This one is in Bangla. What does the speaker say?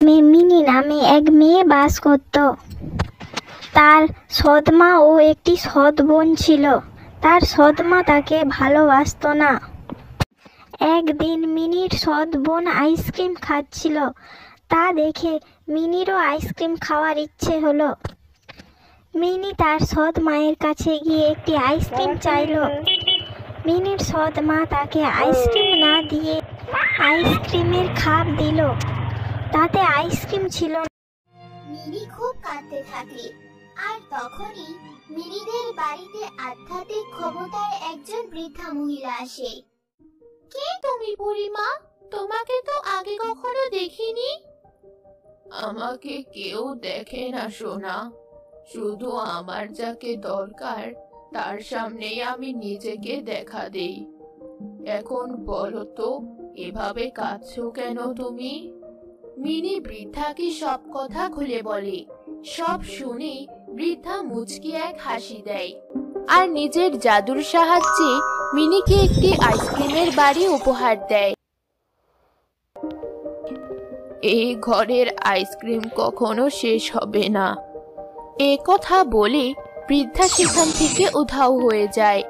মিনি নামে এক মেয়ে বাস করত। তার সৎমা ও একটি সৎ বোন ছিল। তার সৎমা তাকে ভালোবাসতো না। একদিন মিনির সৎ বোন আইসক্রিম খাচ্ছিল। তা দেখে মিনিরও আইসক্রিম খাওয়ার ইচ্ছে হলো। মিনি তার সৎ মায়ের কাছে গিয়ে একটি আইসক্রিম চাইল। মিনির সৎ মা তাকে আইসক্রিম না দিয়ে আইসক্রিমের খাপ দিল। তাতে আইসক্রিম ছিল না। মিনি খুব কাঁদতে থাকে। আর তখনই মিনিদের বাড়িতে আধ্যাত্মিক ক্ষমতার একজন বৃদ্ধা মহিলা আসে। কে তুমি বুড়িমা? তোমাকে তো আগে কখনো দেখিনি। আমাকে কেউ দেখে না সোনা, শুধু আমার যাকে দরকার তার সামনেই আমি নিজেকে দেখা দেই। এখন বলো তো, এভাবে কাঁদছো কেন তুমি? মিনি বৃদ্ধাকে সব কথা খুলে বলে। সব শুনে বৃদ্ধা মুচকি এক হাসি দেয় আর নিজের জাদুর সাহায্যে মিনিকে একটি আইসক্রিমের বাড়ি উপহার দেয়। এই ঘরের আইসক্রিম কখনো শেষ হবে না। এ কথা বলে বৃদ্ধা সেখান থেকে উধাও হয়ে যায়।